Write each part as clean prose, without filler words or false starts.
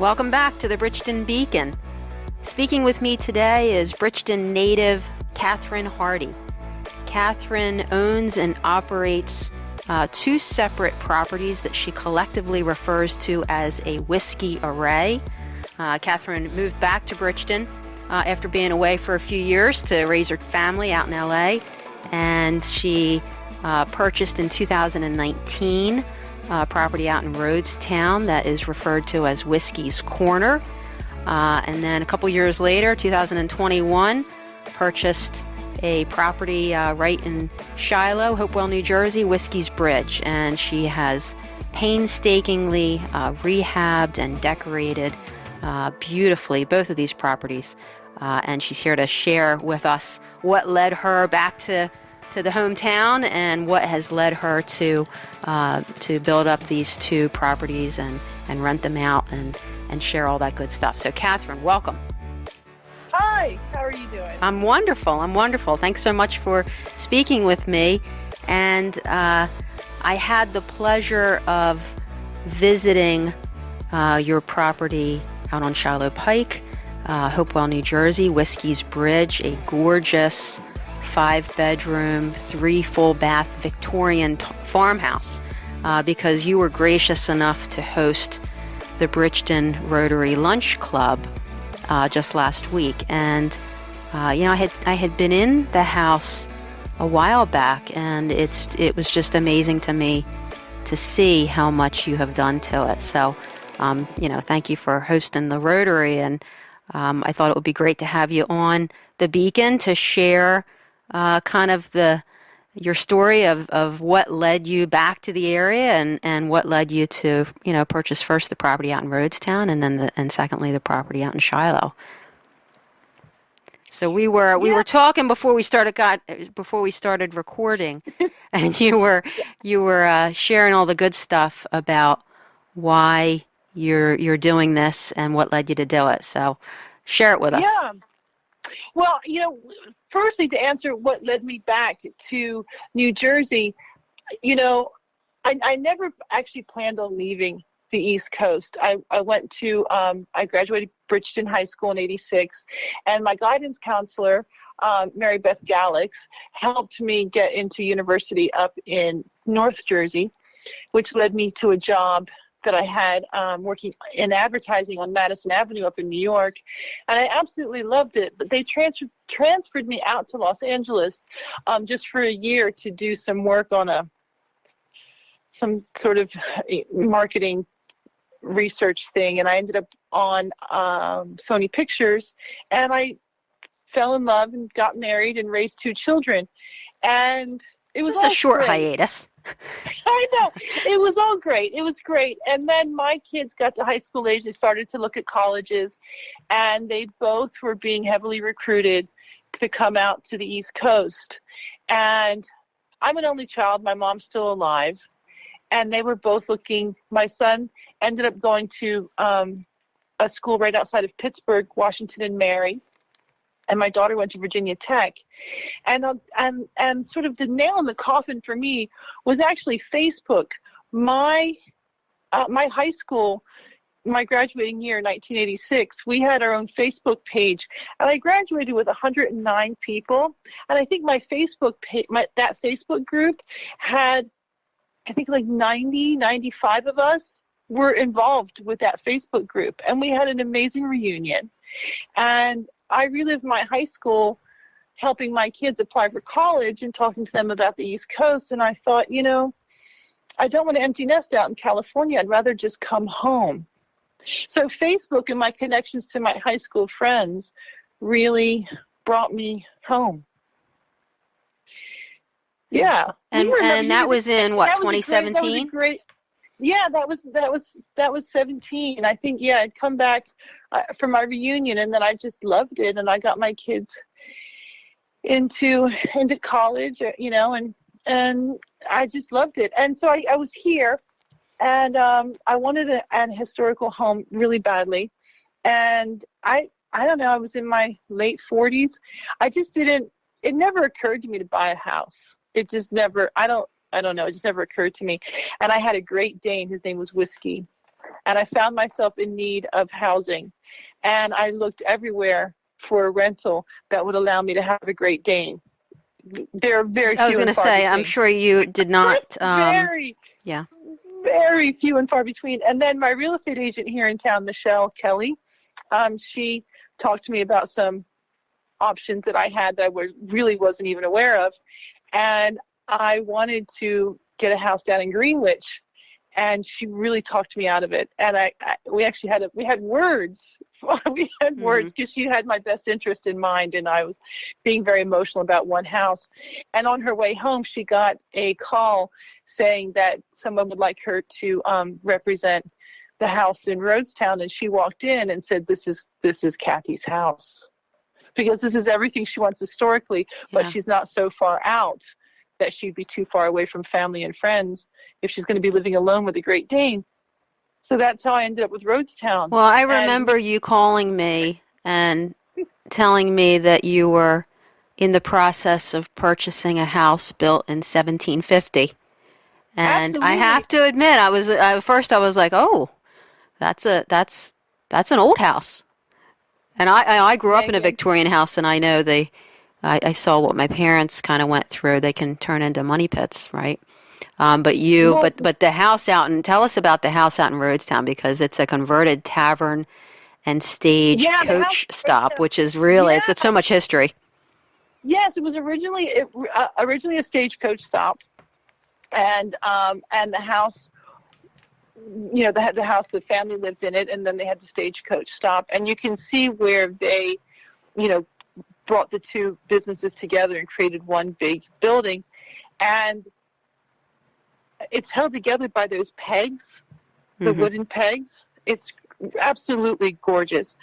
Welcome back to the Bridgeton Beacon. Speaking with me today is Bridgeton native Catherine Hardy. Catherine owns and operates two separate properties that she collectively refers to as a whiskey array. Catherine moved back to Bridgeton after being away for a few years to raise her family out in LA, and she purchased in 2019 property out in Roadstown that is referred to as Whiskey's Corner. And then a couple years later, 2021, purchased a property right in Shiloh, Hopewell, New Jersey, Whiskey's Bridge. And she has painstakingly rehabbed and decorated beautifully both of these properties. And she's here to share with us what led her back to the hometown and what has led her to build up these two properties and rent them out and share all that good stuff. So Catherine, welcome. Hi, how are you doing? I'm wonderful. Thanks so much for speaking with me. And I had the pleasure of visiting your property out on Shiloh Pike, Hopewell, New Jersey, Whiskey's Bridge, a gorgeous 5-bedroom, 3 full bath Victorian farmhouse, because you were gracious enough to host the Bridgeton Rotary Lunch Club just last week. And I had been in the house a while back, and it was just amazing to me to see how much you have done to it. So thank you for hosting the Rotary, and I thought it would be great to have you on the Beacon to share kind of your story of what led you back to the area and what led you to purchase first the property out in Roadstown and secondly the property out in Shiloh. So we were talking before we started recording, and you were sharing all the good stuff about why you're doing this and what led you to do it. So share it with us. Yeah. Well, firstly, to answer what led me back to New Jersey, I never actually planned on leaving the East Coast. I graduated Bridgeton High School in '86, and my guidance counselor, Mary Beth Gallix, helped me get into university up in North Jersey, which led me to a job that I had working in advertising on Madison Avenue up in New York, and I absolutely loved it. But they transferred me out to Los Angeles just for a year to do some work on some sort of marketing research thing, and I ended up on Sony Pictures, and I fell in love and got married and raised 2 children, and it was just a short great. hiatus. I know. It was all great. It was great. And then my kids got to high school age. They started to look at colleges, and they both were being heavily recruited to come out to the East Coast. And I'm an only child. My mom's still alive. And they were both looking. My son ended up going to a school right outside of Pittsburgh, Washington and Mary. And my daughter went to Virginia Tech. And sort of the nail in the coffin for me was actually Facebook. My high school, my graduating year, 1986, we had our own Facebook page. And I graduated with 109 people. And I think my Facebook page, that Facebook group had, I think like 95 of us were involved with that Facebook group. And we had an amazing reunion. And I relived my high school helping my kids apply for college and talking to them about the East Coast. And I thought, I don't want to empty nest out in California. I'd rather just come home. So Facebook and my connections to my high school friends really brought me home. Yeah. And that was in what, 2017? Yeah, that was 17. I think, I'd come back for my reunion, and then I just loved it, and I got my kids into college, and I just loved it. And so I was here, and I wanted an historical home really badly, and I don't know, I was in my late 40s. It never occurred to me to buy a house. It just never, I don't know, it just never occurred to me. And I had a Great Dane, his name was Whiskey. and I found myself in need of housing. And I looked everywhere for a rental that would allow me to have a Great Dane. There are very I was few going and to far say, between. I'm sure you did not. Very, yeah. very few and far between. And then my real estate agent here in town, Michelle Kelly, she talked to me about some options that I had that I really wasn't even aware of. And I wanted to get a house down in Greenwich, and she really talked me out of it. And we actually had words. We had words because she had my best interest in mind, and I was being very emotional about one house. And on her way home, she got a call saying that someone would like her to represent the house in Roadstown, and she walked in and said, "This is Kathy's house," because this is everything she wants historically, but she's not so far out that she'd be too far away from family and friends if she's going to be living alone with a Great Dane. So that's how I ended up with Roadstown. Well, I remember you calling me and telling me that you were in the process of purchasing a house built in 1750. And Absolutely. I have to admit, at first I was like, "Oh, that's an old house." And I grew up in a Victorian house, and I know I saw what my parents kind of went through. They can turn into money pits, right? But the house out, and tell us about the house out in Roadstown, because it's a converted tavern and stage coach stop, which is really, it's so much history. Yes, it was originally a stagecoach stop, and the house, the house, the family lived in it, and then they had the stagecoach stop, and you can see where they, brought the two businesses together and created one big building, and it's held together by those pegs, the wooden pegs. It's absolutely gorgeous,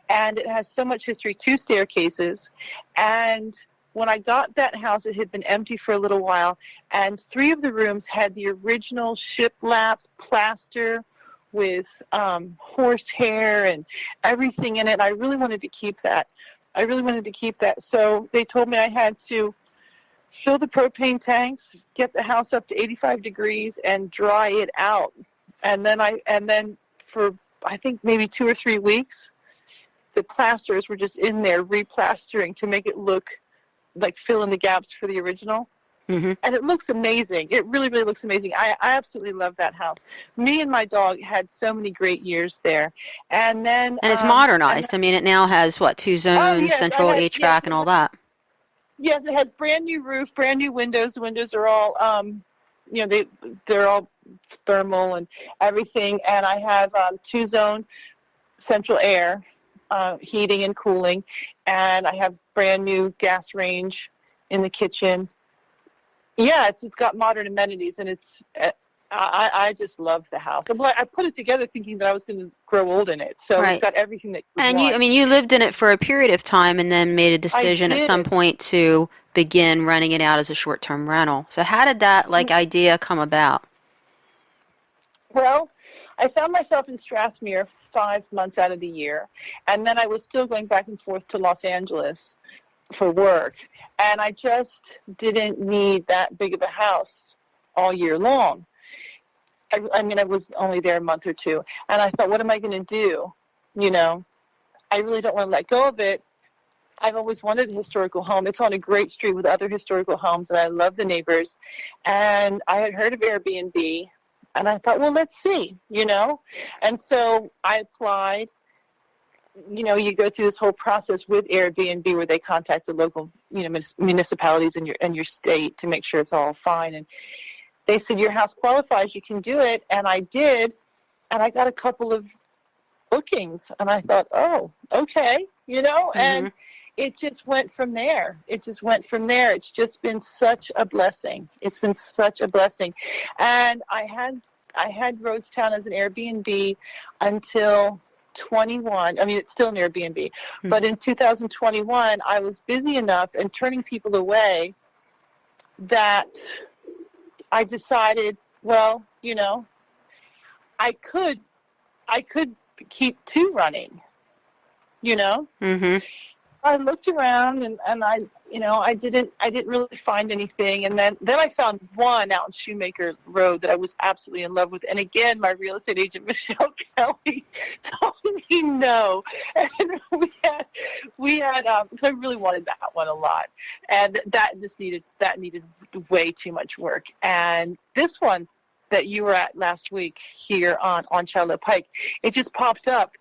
and it has so much history. 2 staircases, and when I got that house, it had been empty for a little while, and 3 of the rooms had the original shiplap plaster with horsehair and everything in it. I really wanted to keep that. So they told me I had to fill the propane tanks, get the house up to 85 degrees, and dry it out. And then for I think maybe 2 or 3 weeks, the plasters were just in there replastering to make it look like fill in the gaps for the original. And it looks amazing. It really, really looks amazing. I absolutely love that house. Me and my dog had so many great years there. And then it's modernized. I mean, it now has 2 zones, central HVAC, and all that. Yes, it has brand new roof, brand new windows. The windows are all, they're all thermal and everything. And I have 2-zone central air, heating and cooling, and I have brand new gas range in the kitchen. Yeah, it's got modern amenities, and I just love the house. I put it together thinking that I was going to grow old in it, so It's got everything that you want. You lived in it for a period of time, and then made a decision at some point to begin renting it out as a short-term rental. So how did that idea come about? Well, I found myself in Strathmere 5 months out of the year, and then I was still going back and forth to Los Angeles for work, and I just didn't need that big of a house all year long. I was only there a month or 2, and I thought, what am I going to do? I really don't want to let go of it. I've always wanted a historical home. It's on a great street with other historical homes, and I love the neighbors. And I had heard of Airbnb, and I thought, well, let's see, And so I applied. You go through this whole process with Airbnb where they contact the local, municipalities in your state to make sure it's all fine. And they said, your house qualifies, you can do it. And I did, and I got a couple of bookings. And I thought, oh, okay, and it just went from there. It's just been such a blessing. And I had Roadstown as an Airbnb until 21. It's still an Airbnb. But in 2021, I was busy enough and turning people away that I decided, well, I could keep 2 running, I looked around and I didn't really find anything. And then I found one out in Shoemaker Road that I was absolutely in love with. And again, my real estate agent, Michelle Kelly, told me no. And we had, because I really wanted that one a lot. And that needed way too much work. And this one that you were at last week here on Shiloh Pike, it just popped up.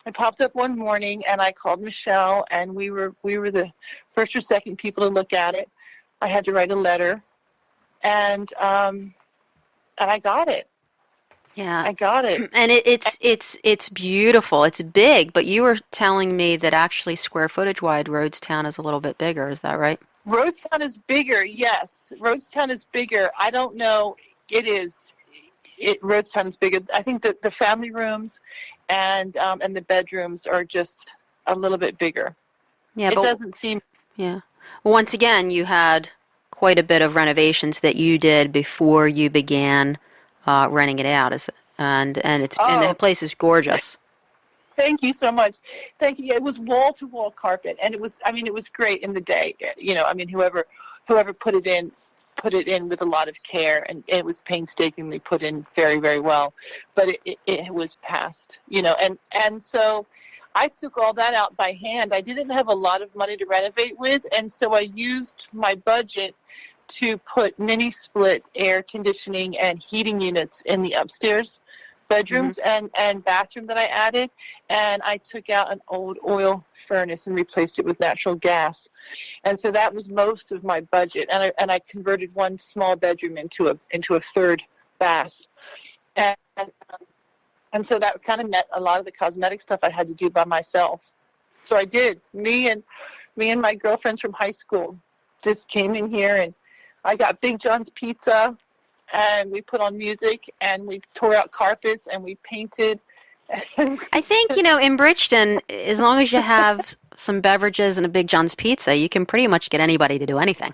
It popped up one morning, and I called Michelle, and we were the first or second people to look at it. I had to write a letter, and I got it. Yeah, I got it. And it's beautiful. It's big, but you were telling me that actually square footage-wide, Roadstown is a little bit bigger. Is that right? Roadstown is bigger. Yes, Roadstown is bigger. I don't know. It is. Roadstown is bigger. I think that the family rooms and the bedrooms are just a little bit bigger. Yeah, it doesn't seem. Yeah. Well, once again, you had quite a bit of renovations that you did before you began renting it out. And the place is gorgeous. Thank you so much. Thank you. It was wall to wall carpet, and it was great in the day. Whoever put it in with a lot of care, and it was painstakingly put in very, very well, but it was past, and so I took all that out by hand. I didn't have a lot of money to renovate with, and so I used my budget to put mini split air conditioning and heating units in the upstairs bedrooms and bathroom that I added, and I took out an old oil furnace and replaced it with natural gas, and so that was most of my budget. And I converted one small bedroom into a third bath, and so that kind of met a lot of the cosmetic stuff I had to do by myself. So I did. Me and my girlfriends from high school just came in here, and I got Big John's Pizza. And we put on music, and we tore out carpets, and we painted. I think, in Bridgeton, as long as you have some beverages and a Big John's Pizza, you can pretty much get anybody to do anything.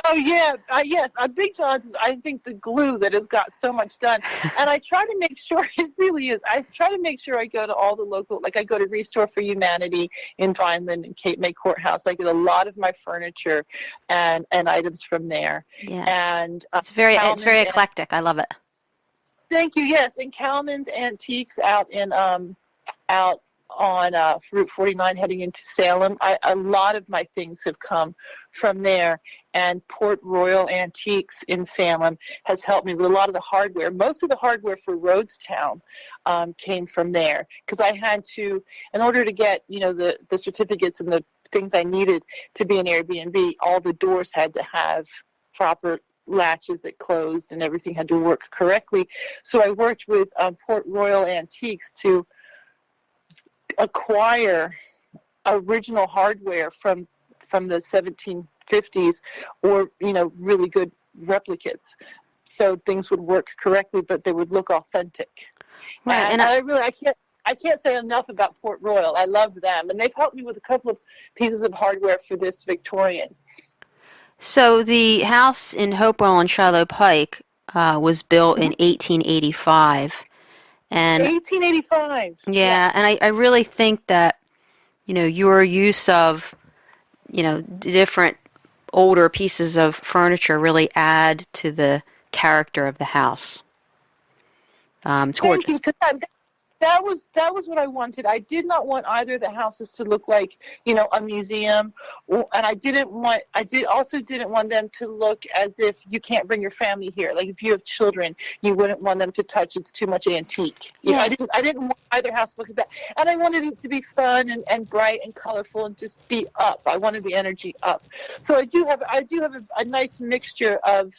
Oh, yeah. Yes. Big John's is, I think, the glue that has got so much done. And I try to make sure, it really is, I try to make sure I go to all the local, like I go to Restore for Humanity in Vineland and Cape May Courthouse. I get a lot of my furniture and items from there. Yeah. And it's very eclectic. I love it. Thank you. Yes. And Kalman's Antiques out on Route 49 heading into Salem. A lot of my things have come from there, and Port Royal Antiques in Salem has helped me with a lot of the hardware. Most of the hardware for Roadstown came from there, because I had to, in order to get the certificates and the things I needed to be an Airbnb, all the doors had to have proper latches that closed, and everything had to work correctly. So I worked with Port Royal Antiques to acquire original hardware from the 1750s, or really good replicates, so things would work correctly, but they would look authentic. Right. And I can't say enough about Port Royal. I love them, and they've helped me with a couple of pieces of hardware for this Victorian. So the house in Hopewell on Shiloh Pike was built in 1885. And 1885. Yeah, and I really think that, your use of, different older pieces of furniture really add to the character of the house. It's gorgeous. Thank you, because that was what I wanted. I did not want either of the houses to look like, a museum, and I also didn't want them to look as if you can't bring your family here. Like if you have children, you wouldn't want them to touch. It's too much antique. I didn't want either house to look at that, and I wanted it to be fun and bright and colorful and just be up. I wanted the energy up. So I do have a nice mixture of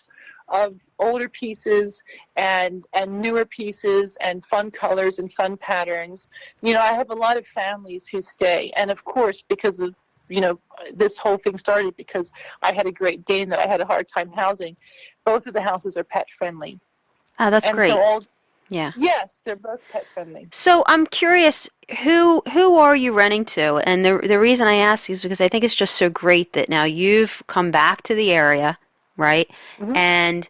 older pieces and newer pieces and fun colors and fun patterns. I have a lot of families who stay, and of course, because of this whole thing started because I had a Great Dane that I had a hard time housing. Both of the houses are pet friendly. Oh, that's great. Yeah. Yes, they're both pet friendly. So I'm curious, who are you renting to? And the reason I ask is because I think it's just so great that now you've come back to the area, right? Mm-hmm. And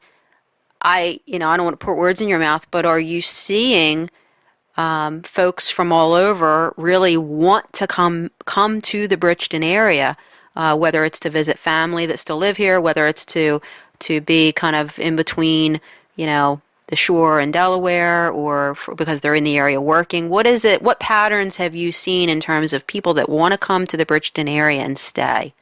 I don't want to put words in your mouth, but are you seeing folks from all over really want to come to the Bridgeton area, whether it's to visit family that still live here, whether it's to be kind of in between, the shore and Delaware, or because they're in the area working. What is it? What patterns have you seen in terms of people that want to come to the Bridgeton area and stay?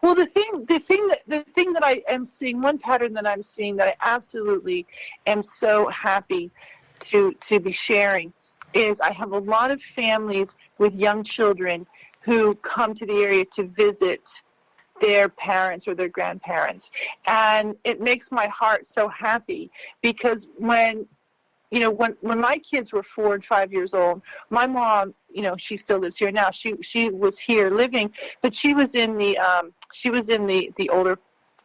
Well, the thing that I am seeing, one pattern that I'm seeing that I absolutely am so happy to be sharing, is I have a lot of families with young children who come to the area to visit their parents or their grandparents, and it makes my heart so happy, because when my kids were 4 and 5 years old, my mom, she still lives here now. She was here living, but she was in the older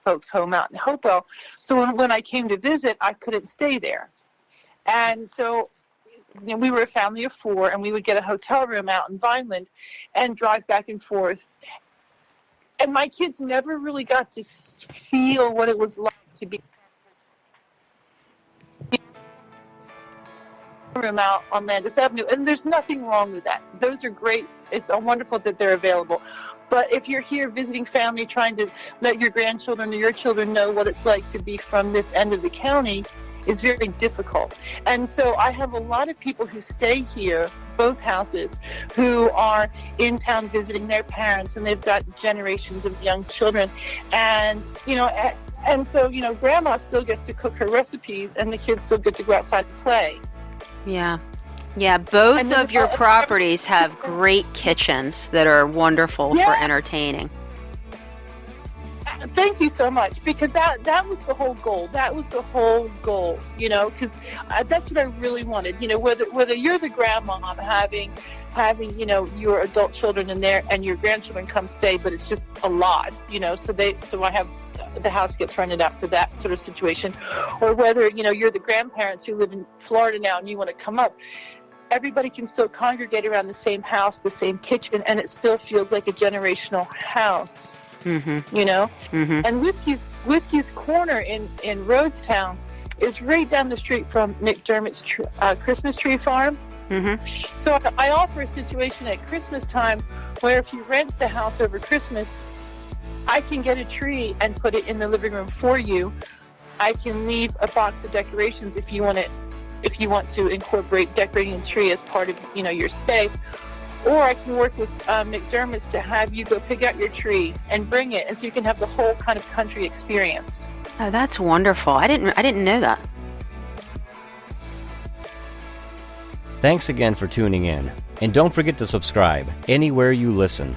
folks' home out in Hopewell. So when I came to visit, I couldn't stay there, and so we were a family of 4, and we would get a hotel room out in Vineland and drive back and forth. And my kids never really got to feel what it was like to be room out on Landis Avenue, and there's nothing wrong with that. Those are great. It's wonderful that they're available. But if you're here visiting family, trying to let your grandchildren or your children know what it's like to be from this end of the county, is very difficult. And so I have a lot of people who stay here, both houses, who are in town visiting their parents, and they've got generations of young children. And, so, grandma still gets to cook her recipes, and the kids still get to go outside and play. Yeah. Yeah, both of your properties have great kitchens that are wonderful for entertaining. Thank you so much, because that was the whole goal. That was the whole goal, because that's what I really wanted. Whether you're the grandmom having your adult children in there and your grandchildren come stay, but it's just a lot, so I have the house gets rented out for that sort of situation, or whether you're the grandparents who live in Florida now and you want to come up. Everybody can still congregate around the same house, the same kitchen, and it still feels like a generational house. Mm-hmm. Mm-hmm. And Whiskey's Corner in Roadstown is right down the street from McDermott's Christmas tree farm. Mm-hmm. So I offer a situation at Christmas time where if you rent the house over Christmas, I can get a tree and put it in the living room for you. I can leave a box of decorations if you want to incorporate decorating a tree as part of your stay. Or I can work with McDermott's to have you go pick out your tree and bring it, and so you can have the whole kind of country experience. Oh, that's wonderful. I didn't know that. Thanks again for tuning in, and don't forget to subscribe anywhere you listen.